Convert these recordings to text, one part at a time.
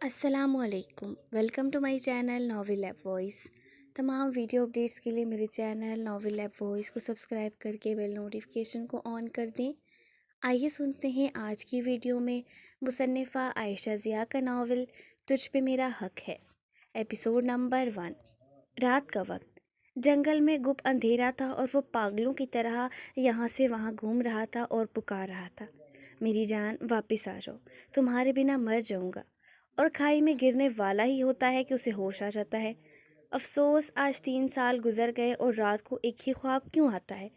السلام علیکم، welcome to my channel novel app voice. تمام ویڈیو اپڈیٹس کے لیے میرے چینل ناول ایپ وائس کو سبسکرائب کر کے بیل نوٹیفیکیشن کو آن کر دیں۔ آئیے سنتے ہیں آج کی ویڈیو میں مصنفہ عائشہ ضیاء کا ناول تجھ پہ میرا حق ہے، ایپیسوڈ نمبر 1۔ رات کا وقت، جنگل میں گپ اندھیرا تھا اور وہ پاگلوں کی طرح یہاں سے وہاں گھوم رہا تھا اور پکار رہا تھا، میری جان واپس آ جاؤ، تمہارے بنا مر جاؤں گا۔ اور کھائی میں گرنے والا ہی ہوتا ہے کہ اسے ہوش آ جاتا ہے۔ افسوس، آج 3 سال گزر گئے اور رات کو ایک ہی خواب کیوں آتا ہے؟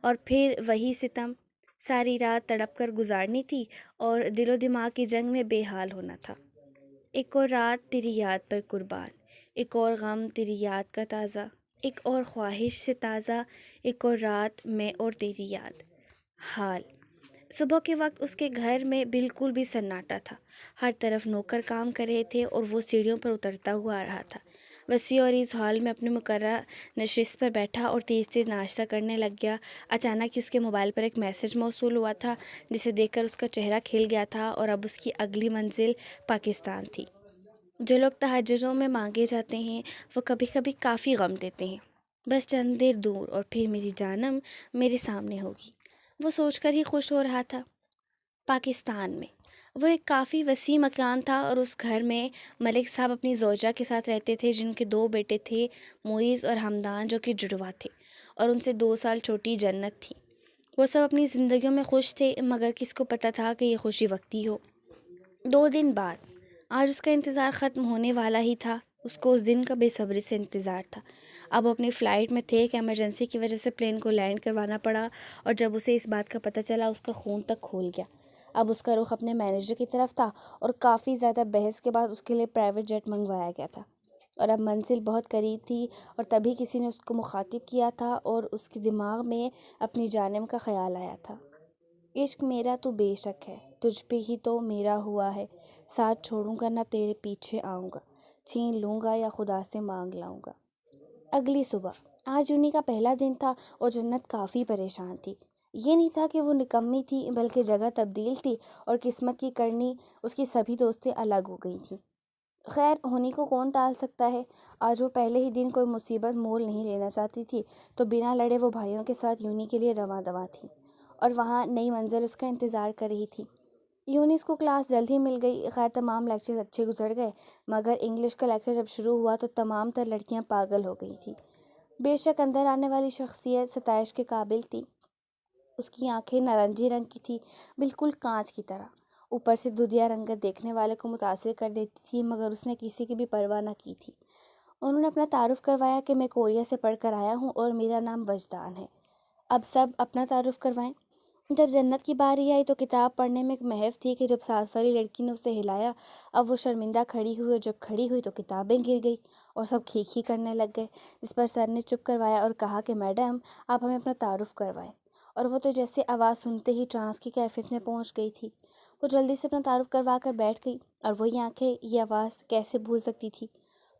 اور پھر وہی ستم، ساری رات تڑپ کر گزارنی تھی اور دل و دماغ کی جنگ میں بے حال ہونا تھا۔ ایک اور رات تیری یاد پر قربان، ایک اور غم تیری یاد کا تازہ، ایک اور خواہش سے تازہ، ایک اور رات میں اور تیری یاد۔ حال صبح کے وقت اس کے گھر میں بالکل بھی سناٹا تھا، ہر طرف نوکر کام کر رہے تھے اور وہ سیڑھیوں پر اترتا ہوا آ رہا تھا۔ وسیع اور اس ہال میں اپنے مقررہ نشست پر بیٹھا اور تیز تیز ناشتہ کرنے لگ گیا۔ اچانک اس کے موبائل پر ایک میسج موصول ہوا تھا جسے دیکھ کر اس کا چہرہ کھل گیا تھا، اور اب اس کی اگلی منزل پاکستان تھی۔ جو لوگ تہجدوں میں مانگے جاتے ہیں وہ کبھی کبھی کافی غم دیتے ہیں، بس چند دیر دور اور پھر میری جانم میرے سامنے ہوگی، وہ سوچ کر ہی خوش ہو رہا تھا۔ پاکستان میں وہ ایک کافی وسیع مکان تھا اور اس گھر میں ملک صاحب اپنی زوجہ کے ساتھ رہتے تھے، جن کے 2 بیٹے تھے، معیز اور حمدان، جو کہ جڑواں تھے، اور ان سے 2 سال چھوٹی جنت تھی۔ وہ سب اپنی زندگیوں میں خوش تھے، مگر کس کو پتہ تھا کہ یہ خوشی وقتی ہو۔ 2 دن بعد، آج اس کا انتظار ختم ہونے والا ہی تھا۔ اس کو اس دن کا بے صبری سے انتظار تھا۔ اب وہ اپنی فلائٹ میں تھے کہ ایمرجنسی کی وجہ سے پلین کو لینڈ کروانا پڑا، اور جب اسے اس بات کا پتہ چلا اس کا خون تک کھول گیا۔ اب اس کا رخ اپنے مینیجر کی طرف تھا، اور کافی زیادہ بحث کے بعد اس کے لیے پرائیویٹ جیٹ منگوایا گیا تھا، اور اب منزل بہت قریب تھی، اور تبھی کسی نے اس کو مخاطب کیا تھا اور اس کے دماغ میں اپنی جانم کا خیال آیا تھا۔ عشق میرا تو بے شک ہے، تجھ پہ ہی تو میرا ہوا ہے، ساتھ چھوڑوں گا نہ تیرے پیچھے آؤں گا، چھین لوں گا یا خدا سے مانگ لاؤں گا۔ اگلی صبح، آج انہی کا پہلا دن تھا اور جنت کافی پریشان تھی۔ یہ نہیں تھا کہ وہ نکمی تھی، بلکہ جگہ تبدیل تھی اور قسمت کی کرنی اس کی سبھی دوستیں الگ ہو گئی تھیں۔ خیر، ہونی کو کون ٹال سکتا ہے۔ آج وہ پہلے ہی دن کوئی مصیبت مول نہیں لینا چاہتی تھی، تو بنا لڑے وہ بھائیوں کے ساتھ یونی کے لیے رواں دواں تھی، اور وہاں نئی منزل اس کا انتظار کر رہی تھی۔ یونس کو کلاس جلد ہی مل گئی۔ خیر، تمام لیکچرز اچھے گزر گئے، مگر انگلش کا لیکچر جب شروع ہوا تو تمام تر لڑکیاں پاگل ہو گئی تھیں۔ بے شک اندر آنے والی شخصیت ستائش کے قابل تھی۔ اس کی آنکھیں نارنجی رنگ کی تھی، بالکل کانچ کی طرح۔ اوپر سے دودھیا رنگت دیکھنے والے کو متاثر کر دیتی تھی، مگر اس نے کسی کی بھی پرواہ نہ کی تھی۔ انہوں نے اپنا تعارف کروایا کہ میں کوریا سے پڑھ کر آیا ہوں اور میرا نام وجدان ہے۔ اب سب اپنا تعارف کروائیں۔ جب جنت کی باری آئی تو کتاب پڑھنے میں محو تھی کہ جب ساتھ والی لڑکی نے اسے ہلایا۔ اب وہ شرمندہ کھڑی ہوئی، اور جب کھڑی ہوئی تو کتابیں گر گئی اور سب کھیکھی کرنے لگ گئے، جس پر سر نے چپ کروایا اور کہا کہ میڈم، آپ ہمیں اپنا تعارف کروائیں۔ اور وہ تو جیسے آواز سنتے ہی ٹرانس کی کیفیت میں پہنچ گئی تھی۔ وہ جلدی سے اپنا تعارف کروا کر بیٹھ گئی، اور وہی آنکھیں یہ آواز کیسے بھول سکتی تھی؟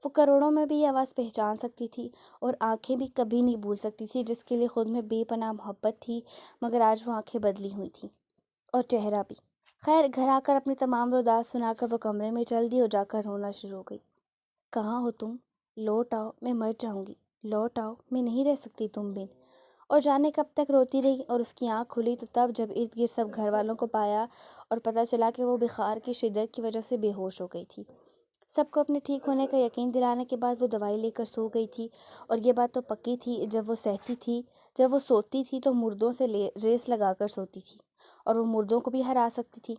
وہ کروڑوں میں بھی یہ آواز پہچان سکتی تھی، اور آنکھیں بھی کبھی نہیں بھول سکتی تھی، جس کے لیے خود میں بے پناہ محبت تھی، مگر آج وہ آنکھیں بدلی ہوئی تھیں، اور چہرہ بھی۔ خیر، گھر آ کر اپنی تمام روداد سنا کر وہ کمرے میں چل دی اور جا کر رونا شروع ہو گئی۔ کہاں ہو تم؟ لوٹ آؤ، میں مر جاؤں گی، لوٹ آؤ، میں نہیں رہ سکتی تم بن۔ اور جانے کب تک روتی رہی، اور اس کی آنکھ کھلی تو تب جب ارد گرد سب گھر والوں کو پایا اور پتہ چلا کہ وہ بخار کی شدت کی وجہ سے بے ہوش ہو گئی تھی۔ سب کو اپنے ٹھیک ہونے کا یقین دلانے کے بعد وہ دوائی لے کر سو گئی تھی، اور یہ بات تو پکی تھی جب وہ سوتی تھی تو مردوں سے ریس لگا کر سوتی تھی، اور وہ مردوں کو بھی ہرا سکتی تھی۔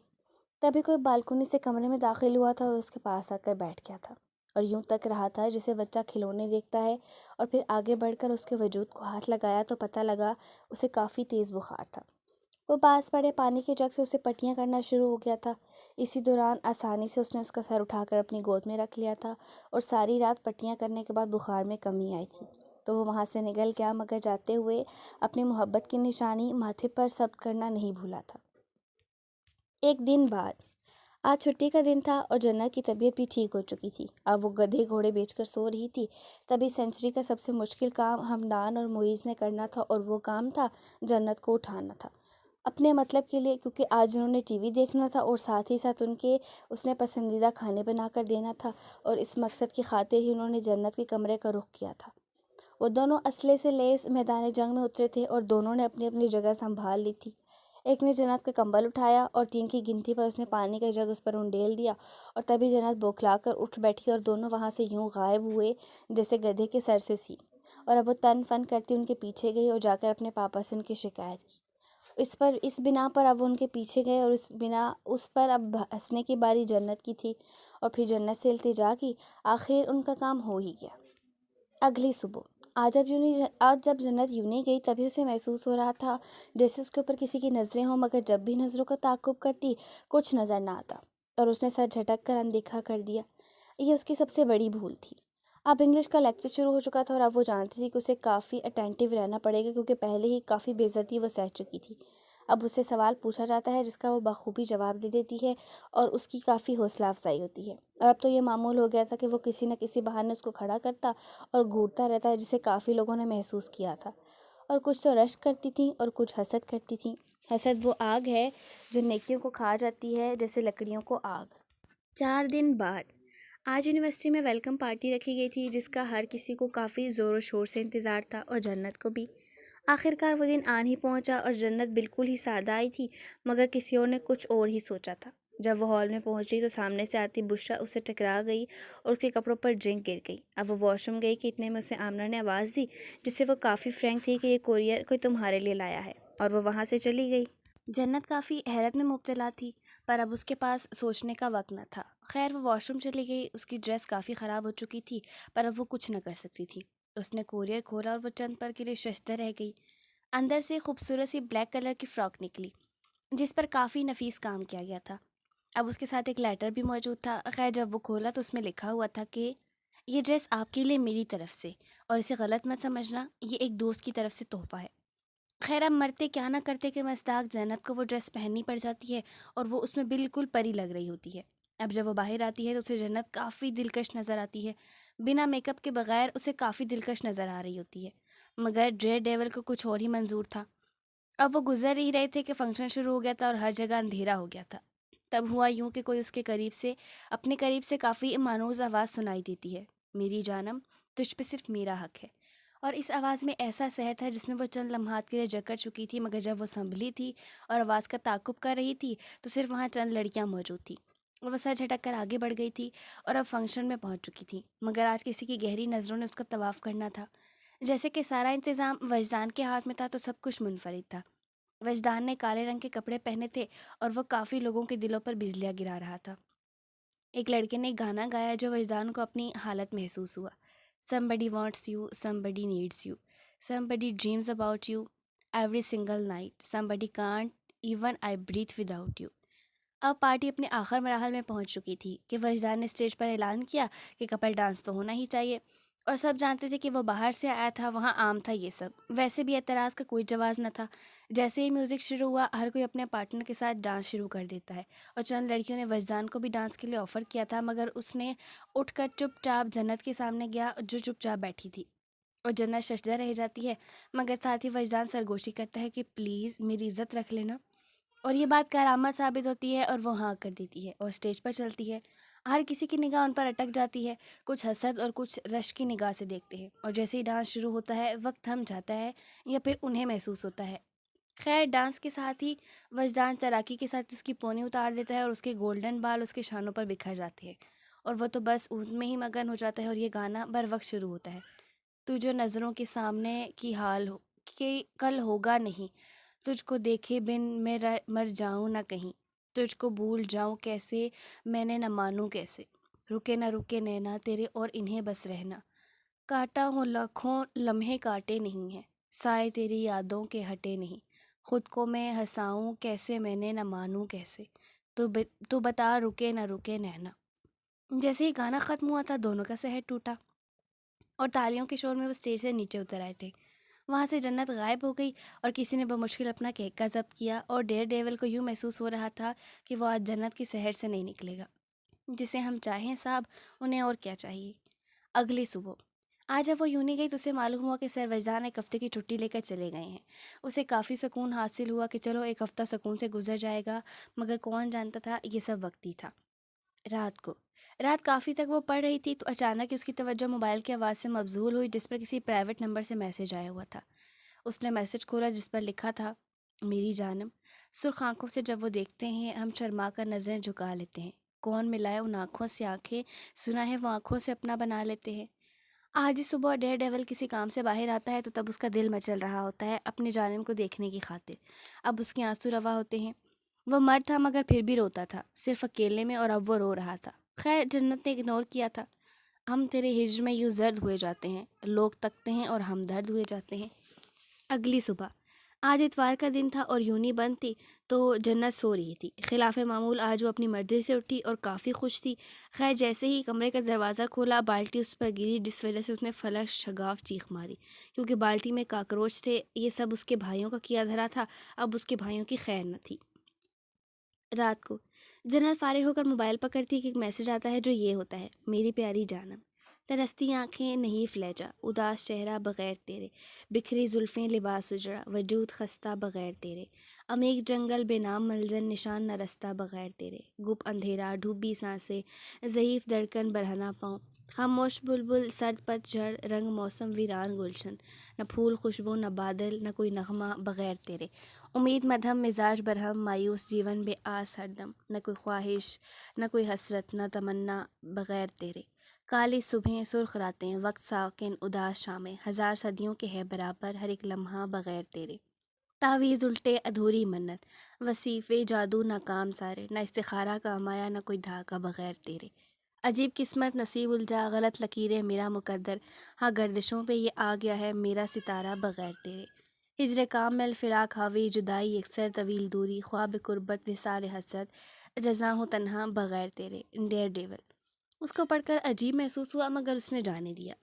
تبھی کوئی بالکنی سے کمرے میں داخل ہوا تھا اور اس کے پاس آ کر بیٹھ گیا تھا، اور یوں تک رہا تھا جسے بچہ کھلونے دیکھتا ہے، اور پھر آگے بڑھ کر اس کے وجود کو ہاتھ لگایا تو پتہ لگا اسے کافی تیز بخار تھا۔ وہ پاس پڑے پانی کے جگ سے اسے پٹیاں کرنا شروع ہو گیا تھا۔ اسی دوران آسانی سے اس نے اس کا سر اٹھا کر اپنی گود میں رکھ لیا تھا، اور ساری رات پٹیاں کرنے کے بعد بخار میں کمی آئی تھی تو وہ وہاں سے نکل گیا، مگر جاتے ہوئے اپنی محبت کی نشانی ماتھے پر ثبت کرنا نہیں بھولا تھا۔ ایک دن بعد، آج چھٹی کا دن تھا اور جنت کی طبیعت بھی ٹھیک ہو چکی تھی۔ اب وہ گدھے گھوڑے بیچ کر سو رہی تھی۔ تبھی سینچری کا سب سے مشکل کام حمدان اور معیز نے کرنا تھا، اور وہ کام تھا جنت کو اٹھانا تھا۔ اپنے مطلب کے لیے، کیونکہ آج انہوں نے ٹی وی دیکھنا تھا اور ساتھ ہی ساتھ اس نے پسندیدہ کھانے بنا کر دینا تھا، اور اس مقصد کی خاطر ہی انہوں نے جنت کے کمرے کا رخ کیا تھا۔ وہ دونوں اسلحے سے لیس میدان جنگ میں اترے تھے اور دونوں نے اپنی اپنی جگہ سنبھال لی تھی۔ ایک نے جنت کا کمبل اٹھایا اور 3 کی گنتی پر اس نے پانی کا جگ اس پر انڈیل دیا، اور تبھی جنت بوکھلا کر اٹھ بیٹھی اور دونوں وہاں سے یوں غائب ہوئے جیسے گدھے کے سر سے سی۔ اور اب وہ تن فن کرتی ان کے پیچھے گئی اور جا کر اپنے پاپا سے ان کی شکایت کی۔ اس بنا پر اب وہ ان کے پیچھے گئے، اور اس پر اب ہنسنے کی باری جنت کی تھی، اور پھر جنت سے التجا کی۔ آخر ان کا کام ہو ہی گیا۔ اگلی صبح آج جب جنت یوں نہیں گئی، تبھی اسے محسوس ہو رہا تھا جیسے اس کے اوپر کسی کی نظریں ہوں، مگر جب بھی نظروں کا تعاقب کرتی کچھ نظر نہ آتا، اور اس نے سر جھٹک کر اندیکھا کر دیا۔ یہ اس کی سب سے بڑی بھول تھی۔ اب انگلش کا لیکچر شروع ہو چکا تھا، اور اب وہ جانتی تھی کہ اسے کافی اٹینٹیو رہنا پڑے گا، کیونکہ پہلے ہی کافی بے عزتی وہ سہ چکی تھی۔ اب اس سے سوال پوچھا جاتا ہے جس کا وہ بخوبی جواب دے دیتی ہے، اور اس کی کافی حوصلہ افزائی ہوتی ہے۔ اور اب تو یہ معمول ہو گیا تھا کہ وہ کسی نہ کسی بہانے اس کو کھڑا کرتا اور گھورتا رہتا ہے، جسے کافی لوگوں نے محسوس کیا تھا۔ اور کچھ تو رشک کرتی تھیں اور کچھ حسد کرتی تھیں۔ حسد وہ آگ ہے جو نیکیوں کو کھا جاتی ہے جیسے لکڑیوں کو آگ۔ 4 دن بعد آج یونیورسٹی میں ویلکم پارٹی رکھی گئی تھی، جس کا ہر کسی کو کافی زور و شور سے انتظار تھا، اور جنت کو بھی۔ آخرکار وہ دن آن ہی پہنچا، اور جنت بالکل ہی سادہ آئی تھی، مگر کسی اور نے کچھ اور ہی سوچا تھا۔ جب وہ ہال میں پہنچی تو سامنے سے آتی بشرا اسے ٹکرا گئی اور اس کے کپڑوں پر ڈرنک گر گئی۔ اب وہ واش روم گئی کہ اتنے میں اسے آمنہ نے آواز دی، جس سے وہ کافی فرینک تھی کہ یہ کوریئر کوئی تمہارے لیے لایا ہے، اور وہ وہاں سے چلی گئی۔ جنت کافی حیرت میں مبتلا تھی، پر اب اس کے پاس سوچنے کا وقت نہ تھا۔ خیر وہ واش روم چلی گئی۔ اس کی ڈریس کافی خراب ہو چکی تھی، پر اب وہ کچھ نہ کر سکتی تھی۔ اس نے کوریئر کھولا اور وہ چند پل کے لیے ششدر رہ گئی۔ اندر سے خوبصورت سی بلیک کلر کی فراک نکلی، جس پر کافی نفیس کام کیا گیا تھا۔ اب اس کے ساتھ ایک لیٹر بھی موجود تھا۔ خیر جب وہ کھولا تو اس میں لکھا ہوا تھا کہ یہ ڈریس آپ کے لیے میری طرف سے، اور اسے غلط مت سمجھنا، یہ ایک دوست کی طرف سے تحفہ ہے۔ خیر اب مرتے کیا نہ کرتے کہ مصداق جنت کو وہ ڈریس پہننی پڑ جاتی ہے، اور وہ اس میں بالکل پری لگ رہی ہوتی ہے۔ اب جب وہ باہر آتی ہے تو اسے جنت کافی دلکش نظر آتی ہے۔ بنا میک اپ کے بغیر اسے کافی دلکش نظر آ رہی ہوتی ہے، مگر ڈیئر ڈیول کو کچھ اور ہی منظور تھا۔ اب وہ گزر ہی رہے تھے کہ فنکشن شروع ہو گیا تھا اور ہر جگہ اندھیرا ہو گیا تھا۔ تب ہوا یوں کہ کوئی اس کے اپنے قریب سے کافی مانوس آواز سنائی دیتی ہے، میری جانم تجھ پہ صرف میرا حق ہے۔ اور اس آواز میں ایسا صحت ہے جس میں وہ چند لمحات کے لیے جکڑ چکی تھی، مگر جب وہ سنبھلی تھی اور آواز کا تعاقب کر رہی تھی تو صرف وہاں چند لڑکیاں موجود تھیں، اور وہ سر جھٹک کر آگے بڑھ گئی تھی اور اب فنکشن میں پہنچ چکی تھی، مگر آج کسی کی گہری نظروں نے اس کا طواف کرنا تھا۔ جیسے کہ سارا انتظام وجدان کے ہاتھ میں تھا تو سب کچھ منفرد تھا۔ وجدان نے کالے رنگ کے کپڑے پہنے تھے اور وہ کافی لوگوں کے دلوں پر بجلیاں گرا رہا تھا۔ ایک لڑکے نے ایک گانا گایا جو وجدان کو اپنی حالت محسوس ہوا۔ Somebody wants you, somebody needs you, somebody dreams about you every single night, somebody can't even I breathe without you۔ اب پارٹی اپنے آخر مراحل میں پہنچ چکی تھی کہ وجدان نے اسٹیج پر اعلان کیا کہ کپل ڈانس تو ہونا ہی چاہیے، اور سب جانتے تھے کہ وہ باہر سے آیا تھا، وہاں عام تھا یہ سب۔ ویسے بھی اعتراض کا کوئی جواز نہ تھا۔ جیسے ہی میوزک شروع ہوا ہر کوئی اپنے پارٹنر کے ساتھ ڈانس شروع کر دیتا ہے، اور چند لڑکیوں نے وجدان کو بھی ڈانس کے لیے آفر کیا تھا، مگر اس نے اٹھ کر چپ چاپ جنت کے سامنے گیا جو چپ چاپ بیٹھی تھی، اور جنت ششدر رہ جاتی ہے، مگر ساتھ ہی وجدان سرگوشی کرتا ہے کہ پلیز میری عزت رکھ لینا، اور یہ بات کارآمد ثابت ہوتی ہے اور وہ ہاں کر دیتی ہے اور اسٹیج پر چلتی ہے۔ ہر کسی کی نگاہ ان پر اٹک جاتی ہے، کچھ حسد اور کچھ رشک کی نگاہ سے دیکھتے ہیں، اور جیسے ہی ڈانس شروع ہوتا ہے وقت تھم جاتا ہے یا پھر انہیں محسوس ہوتا ہے۔ خیر ڈانس کے ساتھ ہی وجدان چالاکی کے ساتھ اس کی پونی اتار دیتا ہے اور اس کے گولڈن بال اس کے شانوں پر بکھر جاتے ہیں، اور وہ تو بس ان میں ہی مگن ہو جاتا ہے، اور یہ گانا بر وقت شروع ہوتا ہے۔ تو جو نظروں کے سامنے کی حال ہو کہ کل ہوگا نہیں، تجھ کو دیکھے بن میں مر جاؤں نہ کہیں، تجھ کو بھول جاؤں کیسے میں نے نہ مانوں کیسے، رکے نہ رکے نینا تیرے اور انہیں بس رہنا، کاٹا ہوں لاکھوں لمحے کاٹے نہیں ہیں، سائے تیری یادوں کے ہٹے نہیں، خود کو میں ہنساؤں کیسے میں نے نہ مانوں کیسے، تو بتا رکے نہ رکے نینا۔ جیسے ہی گانا ختم ہوا تھا دونوں کا سحر ٹوٹا، اور تالیوں کے شور میں وہ اسٹیج سے نیچے اتر آئے تھے۔ وہاں سے جنت غائب ہو گئی، اور کسی نے بمشکل اپنا کہکہ ضبط کیا، اور ڈیئر ڈیول کو یوں محسوس ہو رہا تھا کہ وہ آج جنت کی سحر سے نہیں نکلے گا۔ جسے ہم چاہیں صاحب، انہیں اور کیا چاہیے۔ اگلی صبح آج جب وہ یونی گئی تو اسے معلوم ہوا کہ سر وجدان ایک ہفتے کی چھٹی لے کر چلے گئے ہیں۔ اسے کافی سکون حاصل ہوا کہ چلو ایک ہفتہ سکون سے گزر جائے گا، مگر کون جانتا تھا یہ سب وقتی تھا۔ رات کافی تک وہ پڑھ رہی تھی تو اچانک اس کی توجہ موبائل کی آواز سے مبذول ہوئی، جس پر کسی پرائیویٹ نمبر سے میسج آیا ہوا تھا۔ اس نے میسج کھولا جس پر لکھا تھا، میری جانم۔ سرخ آنکھوں سے جب وہ دیکھتے ہیں ہم شرما کر نظریں جھکا لیتے ہیں۔ کون ملائے ان آنکھوں سے آنکھیں، سنا ہے وہ آنکھوں سے اپنا بنا لیتے ہیں۔ آج ہی صبح ڈیئر ڈیول کسی کام سے باہر آتا ہے تو تب اس کا دل مچل رہا ہوتا ہے اپنی جانم کو دیکھنے کی خاطر۔ اب اس کے آنسو روا ہوتے ہیں۔ وہ مرد تھا مگر پھر بھی روتا تھا، صرف اکیلے میں، اور اب وہ رو رہا تھا۔ خیر جنت نے اگنور کیا تھا۔ ہم تیرے ہجر میں یوں زرد ہوئے جاتے ہیں، لوگ تکتے ہیں اور ہم درد ہوئے جاتے ہیں۔ اگلی صبح، آج اتوار کا دن تھا اور یونی بند تھی تو جنت سو رہی تھی۔ خلاف معمول آج وہ اپنی مرضی سے اٹھی اور کافی خوش تھی۔ خیر جیسے ہی کمرے کا دروازہ کھولا بالٹی اس پر گری، جس وجہ سے اس نے فلک شگاف چیخ ماری، کیونکہ بالٹی میں کاکروچ تھے۔ یہ سب اس کے بھائیوں کا کیا دھرا تھا، اب اس کے بھائیوں کی خیر نہ تھی۔ رات کو جنت فارغ ہو کر موبائل پکڑتی کہ ایک میسج آتا ہے جو یہ ہوتا ہے، میری پیاری جانم۔ ترستی آنکھیں، نحیف لہجہ، اداس چہرہ بغیر تیرے، بکھری زلفیں، لباس اجڑا، وجود خستہ بغیر تیرے، عمیق جنگل بے نام منزل، نشان نہ رستہ بغیر تیرے، گپ اندھیرا، ڈوبی سانسیں، ضعیف دھڑکن، برہنہ پاؤں، خاموش بلبل، سرد پت جھڑ، رنگ موسم ویران گلشن، نہ پھول خوشبو، نہ بادل، نہ کوئی نغمہ بغیر تیرے، امید مدھم، مزاج برہم، مایوس جیون بے آس ہر دم، نہ کوئی خواہش، نہ کوئی حسرت، نہ تمنا بغیر تیرے، کالی صبحیں، سرخ راتیں، وقت ساکن، اداس شامیں، ہزار صدیوں کے ہے برابر ہر ایک لمحہ بغیر تیرے، تعویذ الٹے، ادھوری منت، وصیفے جادو ناکام سارے، نہ استخارہ کام آیا، نہ کوئی دھاگہ بغیر تیرے، عجیب قسمت، نصیب الجھا، غلط لکیریں، میرا مقدر، ہاں گردشوں پہ یہ آ گیا ہے میرا ستارہ بغیر تیرے، ہجر کامل، فراق حاوی، جدائی یکسر، طویل دوری، خواب قربت، وصال حسرت، رضا ہوں تنہا بغیر تیرے، ڈیئر ڈیول۔ اس کو پڑھ کر عجیب محسوس ہوا مگر اس نے جانے دیا۔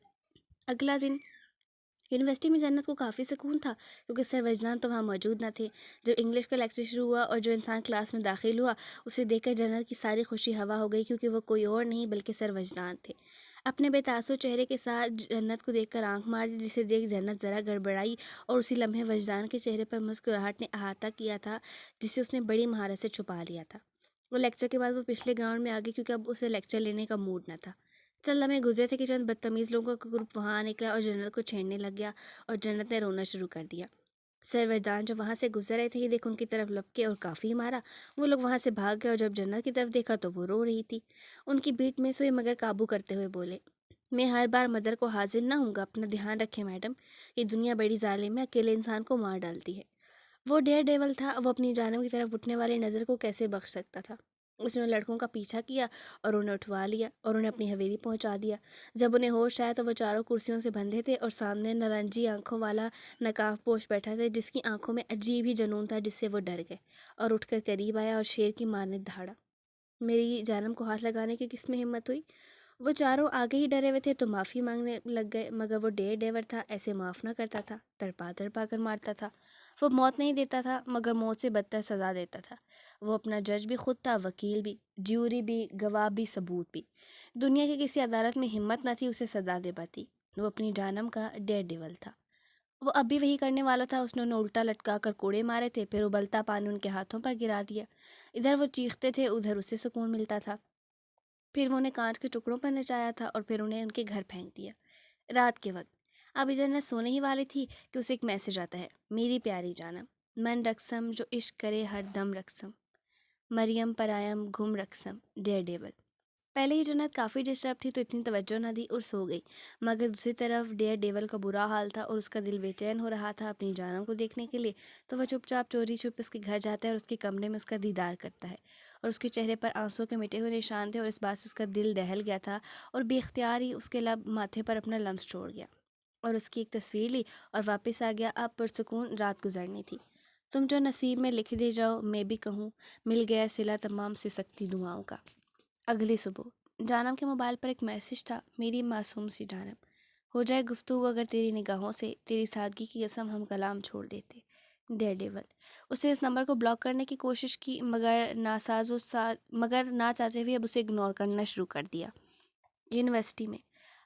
اگلا دن یونیورسٹی میں جنت کو کافی سکون تھا کیونکہ سر وجدان تو وہاں موجود نہ تھے۔ جب انگلش کا لیکچر شروع ہوا اور جو انسان کلاس میں داخل ہوا اسے دیکھ کر جنت کی ساری خوشی ہوا ہو گئی، کیونکہ وہ کوئی اور نہیں بلکہ سر وجدان تھے۔ اپنے بے تاثر چہرے کے ساتھ جنت کو دیکھ کر آنکھ مار دی، جسے دیکھ جنت ذرا گڑبڑائی اور اسی لمحے وجدان کے چہرے پر مسکراہٹ نے احاطہ کیا تھا جسے اس نے بڑی مہارت سے چھپا لیا تھا۔ وہ لیکچر کے بعد وہ پچھلے گراؤنڈ میں آ گئی کیونکہ اب اسے لیکچر لینے کا موڈ نہ تھا۔ چند لمحے گزرے تھے کہ چند بدتمیز لوگوں کا گروپ وہاں آ نکلا اور جنت کو چھیڑنے لگ گیا اور جنت نے رونا شروع کر دیا۔ سر وجدان جو وہاں سے گزر رہے تھے یہ دیکھ ان کی طرف لپکے اور کافی مارا۔ وہ لوگ وہاں سے بھاگ گئے اور جب جنت کی طرف دیکھا تو وہ رو رہی تھی۔ ان کی بیٹ میں سے ہوئی مگر قابو کرتے ہوئے بولے، میں ہر بار مدر کو حاضر نہ ہوں گا، اپنا دھیان رکھیں میڈم، یہ دنیا بڑی ظالم ہے، اکیلے انسان کو مار ڈالتی ہے۔ وہ ڈیئر ڈیول تھا، وہ اپنی جانب کی طرف اٹھنے والی نظر کو کیسے بخش سکتا تھا؟ اس نے لڑکوں کا پیچھا کیا اور انہیں اٹھوا لیا اور انہیں اپنی حویلی پہنچا دیا۔ جب انہیں ہوش آیا تو وہ چاروں کرسیوں سے بندھے تھے اور سامنے نارنجی آنکھوں والا نقاب پوش بیٹھا تھا جس کی آنکھوں میں عجیب ہی جنون تھا، جس سے وہ ڈر گئے اور اٹھ کر قریب آیا اور شیر کی مانند دھاڑا۔ میری جانم کو ہاتھ لگانے کی کس میں ہمت ہوئی؟ وہ چاروں آگے ہی ڈرے ہوئے تھے تو معافی مانگنے لگ گئے، مگر وہ ڈیر ڈیور تھا، ایسے معاف نہ کرتا تھا، تڑپا تڑپا کر مارتا تھا۔ وہ موت نہیں دیتا تھا مگر موت سے بدتر سزا دیتا تھا۔ وہ اپنا جج بھی خود تھا، وکیل بھی، جیوری بھی، گواہ بھی، ثبوت بھی۔ دنیا کی کسی عدالت میں ہمت نہ تھی اسے سزا دے پاتی۔ وہ اپنی جانم کا ڈیئر ڈیول تھا۔ وہ اب بھی وہی کرنے والا تھا۔ اس نے انہیں الٹا لٹکا کر کوڑے مارے تھے، پھر ابلتا پانی ان کے ہاتھوں پر گرا دیا۔ ادھر وہ چیختے تھے، ادھر اسے سکون ملتا تھا۔ پھر وہ انہیں کانچ کے ٹکڑوں پر نچایا تھا اور پھر انہیں ان کے گھر پھینک دیا۔ رات کے وقت ابھی جنت سونے ہی والی تھی کہ اسے ایک میسج آتا ہے، میری پیاری جانم، من رقصم جو عشق کرے ہر دم رقصم، مریم پرایم گھم رقصم، ڈیئر ڈیول۔ پہلے ہی جنت کافی ڈسٹرب تھی تو اتنی توجہ نہ دی اور سو گئی، مگر دوسری طرف ڈیئر ڈیول کا برا حال تھا اور اس کا دل بے چین ہو رہا تھا اپنی جانم کو دیکھنے کے لیے۔ تو وہ چپ چاپ چوری چھپ اس کے گھر جاتا ہے اور اس کے کمرے میں اس کا دیدار کرتا ہے، اور اس کے چہرے پر آنسوں کے مٹے ہوئے نشان تھے اور اس بات سے اس کا دل دہل گیا تھا اور بے اختیار ہی اس کے لب ماتھے پر اپنا لمس چھوڑ گیا اور اس کی ایک تصویر لی اور واپس آ گیا۔ اب پرسکون رات گزرنی تھی۔ تم جو نصیب میں لکھ دے جاؤ، میں بھی کہوں مل گیا صلہ تمام سے سکتی دعاؤں کا۔ اگلی صبح جانم کے موبائل پر ایک میسج تھا، میری معصوم سی جانم، ہو جائے گفتگو اگر تیری نگاہوں سے، تیری سادگی کی قسم ہم کلام چھوڑ دیتے، ڈیئر ڈیول۔ اس نے اس نمبر کو بلاک کرنے کی کوشش کی مگر نہ چاہتے ہوئے اب اسے اگنور کرنا شروع کر دیا۔ یونیورسٹی میں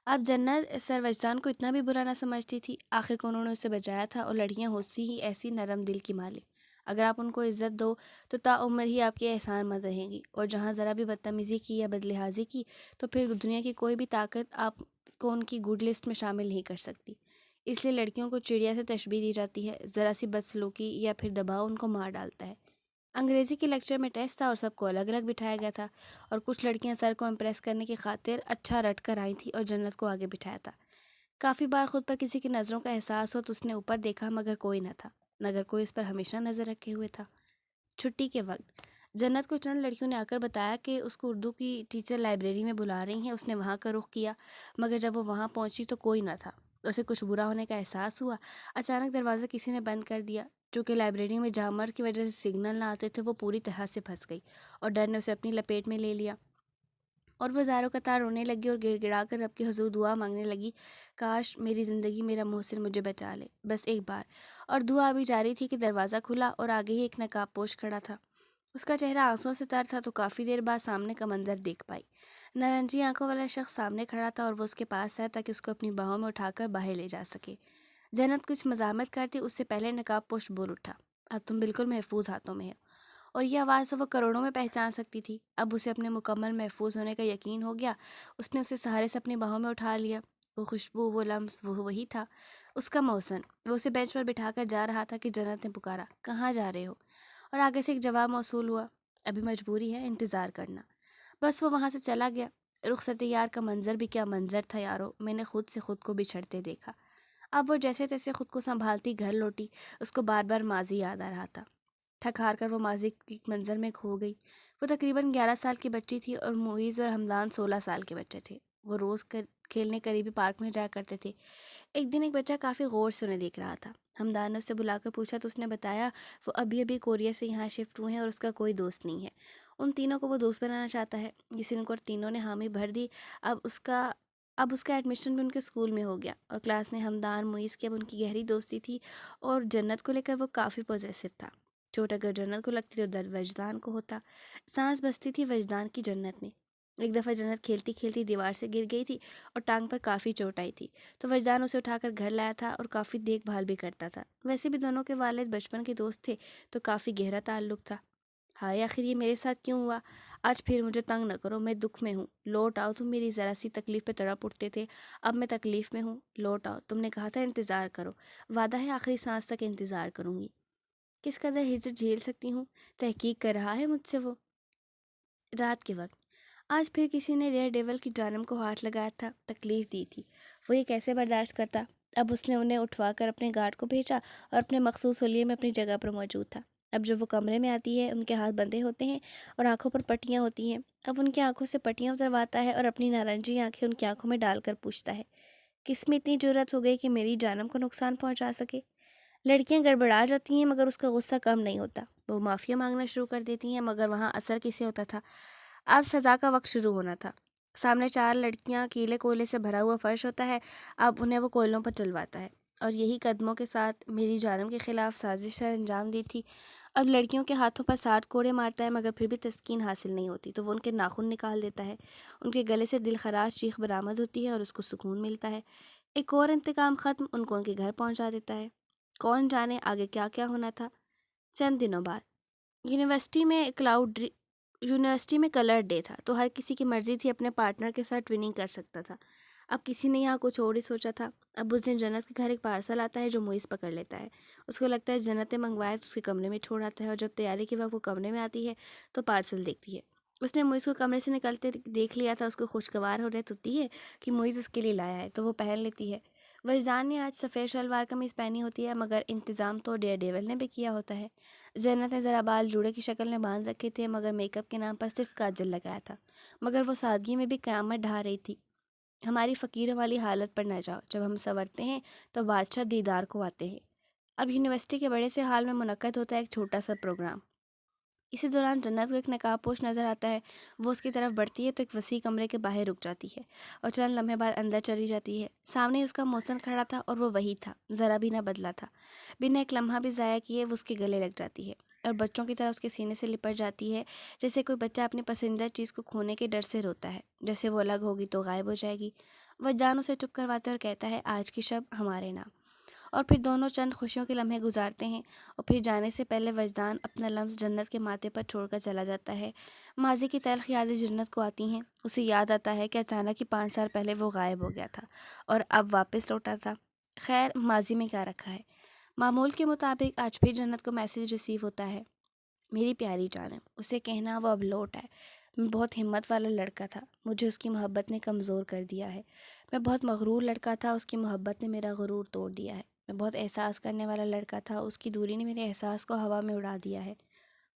اب جنت سر وجدان کو اتنا بھی برا نہ سمجھتی تھی، آخر کو انہوں نے اسے بچایا تھا، اور لڑکیاں ہوتی ہی ایسی نرم دل کی مالک۔ اگر آپ ان کو عزت دو تو تا عمر ہی آپ کے احسان مند رہیں گی، اور جہاں ذرا بھی بدتمیزی کی یا بدلحاظی کی تو پھر دنیا کی کوئی بھی طاقت آپ کو ان کی گڈ لسٹ میں شامل نہیں کر سکتی۔ اس لیے لڑکیوں کو چڑیا سے تشبیہ دی جاتی ہے، ذرا سی بدسلوکی یا پھر دباؤ ان کو مار ڈالتا ہے۔ انگریزی کے لیکچر میں ٹیسٹ تھا اور سب کو الگ الگ بٹھایا گیا تھا، اور کچھ لڑکیاں سر کو امپریس کرنے کی خاطر اچھا رٹ کر آئی تھیں اور جنت کو آگے بٹھایا تھا۔ کافی بار خود پر کسی کی نظروں کا احساس ہو تو اس نے اوپر دیکھا، مگر کوئی نہ تھا، مگر کوئی اس پر ہمیشہ نظر رکھے ہوئے تھا۔ چھٹی کے وقت جنت کو چند لڑکیوں نے آ کر بتایا کہ اس کو اردو کی ٹیچر لائبریری میں بلا رہی ہیں۔ اس نے وہاں کا رخ کیا، مگر جب وہ وہاں پہنچی تو کوئی نہ تھا۔ اسے کچھ برا ہونے کا احساس ہوا۔ اچانک دروازہ کسی نے بند کر دیا۔ چونکہ لائبریری میں جامر کی وجہ سے سگنل نہ آتے تھے، وہ پوری طرح سے پھنس گئی اور ڈر نے اسے اپنی لپیٹ میں لے لیا، اور وہ زاروں قطار رونے لگی اور گڑ گڑا کر رب کے حضور دعا مانگنے لگی، کاش میری زندگی میرا محسن مجھے بچا لے، بس ایک بار۔ اور دعا ابھی جاری تھی کہ دروازہ کھلا اور آگے ہی ایک نقاب پوش کھڑا تھا۔ اس کا چہرہ آنسوں سے تر تھا، تو کافی دیر بعد سامنے کا منظر دیکھ پائی۔ نارنجی آنکھوں والا شخص سامنے کھڑا تھا، اور وہ اس کے پاس آیا تاکہ اس کو اپنی باہوں میں اٹھا کر باہر لے جا سکے۔ جنت کچھ مزاحمت کرتی اس سے پہلے نقاب پوش بول اٹھا، اب تم بالکل محفوظ ہاتھوں میں ہو۔ اور یہ آواز تو وہ کروڑوں میں پہچان سکتی تھی۔ اب اسے اپنے مکمل محفوظ ہونے کا یقین ہو گیا۔ اس نے اسے سہارے سے اپنی باہوں میں اٹھا لیا۔ وہ خوشبو، وہ لمس، وہ وہی تھا، اس کا محسن۔ وہ اسے بینچ پر بٹھا کر جا رہا تھا کہ جنت نے پکارا، کہاں جا رہے ہو؟ اور آگے سے ایک جواب موصول ہوا، ابھی مجبوری ہے، انتظار کرنا۔ بس وہ وہاں سے چلا گیا۔ رخصت یار کا منظر بھی کیا منظر تھا یارو، میں نے خود سے خود کو بچھڑتے دیکھا۔ اب وہ جیسے تیسے خود کو سنبھالتی گھر لوٹی۔ اس کو بار بار ماضی یاد آ رہا تھا۔ تھک ہار کر وہ ماضی کی منظر میں کھو گئی۔ وہ تقریباً 11 سال کی بچی تھی، اور معیز اور حمدان 16 سال کے بچے تھے۔ وہ روز کھیلنے قریبی پارک میں جایا کرتے تھے۔ ایک دن ایک بچہ کافی غور سے انہیں دیکھ رہا تھا۔ حمدان نے اسے بلا کر پوچھا تو اس نے بتایا وہ ابھی ابھی کوریا سے یہاں شفٹ ہوئے ہیں اور اس کا کوئی دوست نہیں ہے۔ ان تینوں کو وہ دوست بنانا چاہتا ہے، جسے ان کو تینوں نے حامی بھر دی۔ اب اس کا ایڈمیشن بھی ان کے اسکول میں ہو گیا، اور کلاس میں حمدان، معیز کی اب ان کی گہری دوستی تھی، اور جنت کو لے کر وہ کافی پوزیسو تھا۔ چوٹ اگر جنت کو لگتی تو درد وجدان کو ہوتا۔ سانس بستی تھی وجدان کی جنت میں۔ ایک دفعہ جنت کھیلتی کھیلتی دیوار سے گر گئی تھی اور ٹانگ پر کافی چوٹ آئی تھی، تو وجدان اسے اٹھا کر گھر لایا تھا اور کافی دیکھ بھال بھی کرتا تھا۔ ویسے بھی دونوں کے والد بچپن کے دوست تھے، تو کافی گہرا تعلق تھا۔ ہائے آخر یہ میرے ساتھ کیوں ہوا؟ آج پھر مجھے تنگ نہ کرو، میں دکھ میں ہوں، لوٹ آؤ، تم میری ذرا سی تکلیف پہ تڑپ اٹھتے تھے، اب میں تکلیف میں ہوں، لوٹ آؤ، تم نے کہا تھا انتظار کرو، وعدہ ہے آخری سانس تک انتظار کروں گی۔ کس قدر ہجر جھیل سکتی ہوں، تحقیق کر رہا ہے مجھ سے وہ۔ رات کے وقت آج پھر کسی نے ریئر ڈیول کی جانب کو ہاتھ لگایا تھا، تکلیف دی تھی۔ وہ یہ کیسے برداشت کرتا؟ اب اس نے انہیں اٹھوا کر اپنے گارڈ کو بھیجا اور اپنے مخصوص حلیے میں اپنی جگہ پر موجود تھا۔ اب جب وہ کمرے میں آتی ہے، ان کے ہاتھ بندھے ہوتے ہیں اور آنکھوں پر پٹیاں ہوتی ہیں۔ اب ان کی آنکھوں سے پٹیاں اترواتا ہے اور اپنی نارنجی آنکھیں ان کی آنکھوں میں ڈال کر پوچھتا ہے، کس میں اتنی جرأت ہو گئی کہ میری جانم کو نقصان پہنچا سکے؟ لڑکیاں گڑبڑا جاتی ہیں، مگر اس کا غصہ کم نہیں ہوتا۔ وہ معافی مانگنا شروع کر دیتی ہیں، مگر وہاں اثر کسے ہوتا تھا؟ اب سزا کا وقت شروع ہونا تھا۔ سامنے 4 لڑکیاں، کیلے کوئلے سے بھرا ہوا فرش ہوتا ہے، اب انہیں وہ کوئلوں پر چلواتا ہے، اور یہی قدموں کے ساتھ میری جانم کے خلاف سازش انجام دی تھی۔ اب لڑکیوں کے ہاتھوں پر 60 کوڑے مارتا ہے، مگر پھر بھی تسکین حاصل نہیں ہوتی، تو وہ ان کے ناخن نکال دیتا ہے۔ ان کے گلے سے دل خراش چیخ برآمد ہوتی ہے اور اس کو سکون ملتا ہے۔ ایک اور انتقام ختم ان کو ان کے گھر پہنچا دیتا ہے۔ کون جانے آگے کیا کیا ہونا تھا۔ چند دنوں بعد یونیورسٹی میں کلر ڈے تھا، تو ہر کسی کی مرضی تھی اپنے پارٹنر کے ساتھ ٹویننگ کر سکتا تھا۔ اب کسی نے یہاں کچھ اور ہی سوچا تھا۔ اب اس دن جنت کے گھر ایک پارسل آتا ہے جو معیز پکڑ لیتا ہے۔ اس کو لگتا ہے جنت نے منگوایا تو اس کے کمرے میں چھوڑ آتا ہے، اور جب تیاری کے وقت وہ کمرے میں آتی ہے تو پارسل دیکھتی ہے۔ اس نے معیز کو کمرے سے نکلتے دیکھ لیا تھا۔ اس کو خوشگوار ہو رہتی ہے کہ معیز اس کے لیے لایا ہے، تو وہ پہن لیتی ہے۔ وجدان نے آج سفید شلوار قمیض پہنی ہوتی ہے، مگر انتظام تو ڈیئر ڈیول نے بھی کیا ہوتا ہے۔ جنت نے ذرا بال جوڑے کی شکل میں باندھ رکھے تھے، مگر میک اپ کے نام پر صرف کاجل لگایا تھا، مگر وہ سادگی میں بھی قیامت ڈھا رہی تھی۔ ہماری فقیروں والی حالت پر نہ جاؤ، جب ہم سنورتے ہیں تو بادشاہ دیدار کو آتے ہیں۔ اب یونیورسٹی کے بڑے سے ہال میں منعقد ہوتا ہے ایک چھوٹا سا پروگرام۔ اسی دوران جنت کو ایک نقاب پوش نظر آتا ہے۔ وہ اس کی طرف بڑھتی ہے تو ایک وسیع کمرے کے باہر رک جاتی ہے، اور چند لمحے بعد اندر چلی جاتی ہے۔ سامنے اس کا محسن کھڑا تھا، اور وہ وہی تھا، ذرا بھی نہ بدلا تھا۔ بنا ایک لمحہ بھی ضائع کیے وہ اس کے گلے لگ جاتی ہے۔ اور بچوں کی طرح اس کے سینے سے لپٹ جاتی ہے، جیسے کوئی بچہ اپنی پسندیدہ چیز کو کھونے کے ڈر سے روتا ہے، جیسے وہ الگ ہوگی تو غائب ہو جائے گی۔ وجدان اسے چپ کرواتا ہے اور کہتا ہے آج کی شب ہمارے نام، اور پھر دونوں چند خوشیوں کے لمحے گزارتے ہیں، اور پھر جانے سے پہلے وجدان اپنا لمس جنت کے ماتھے پر چھوڑ کر چلا جاتا ہے۔ ماضی کی تلخ یادیں جنت کو آتی ہیں، اسے یاد آتا ہے کہ اچانک ہی 5 سال پہلے وہ غائب ہو گیا تھا اور اب واپس لوٹا تھا۔ خیر، ماضی میں کیا رکھا ہے۔ معمول کے مطابق آج پھر جنت کو میسیج ریسیو ہوتا ہے، میری پیاری جانم، اسے کہنا وہ اب لوٹ آئے۔ میں بہت ہمت والا لڑکا تھا، مجھے اس کی محبت نے کمزور کر دیا ہے۔ میں بہت مغرور لڑکا تھا، اس کی محبت نے میرا غرور توڑ دیا ہے۔ میں بہت احساس کرنے والا لڑکا تھا، اس کی دوری نے میرے احساس کو ہوا میں اڑا دیا ہے۔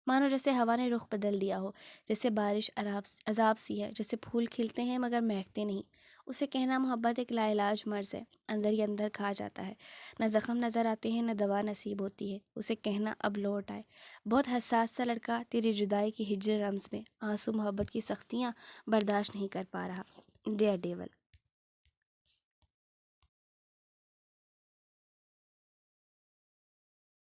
مانو جیسے ہوا نے رخ بدل دیا ہو، جیسے بارش عذاب سی ہے، جیسے پھول کھلتے ہیں مگر مہکتے نہیں۔ اسے کہنا محبت ایک لا علاج مرض ہے، اندر ہی اندر کھا جاتا ہے، نہ زخم نظر آتے ہیں نہ دوا نصیب ہوتی ہے۔ اسے کہنا اب لوٹ آئے۔ بہت حساس سا لڑکا تیری جدائی کی ہجر رمز میں آنسو محبت کی سختیاں برداشت نہیں کر پا رہا۔ Dear dual.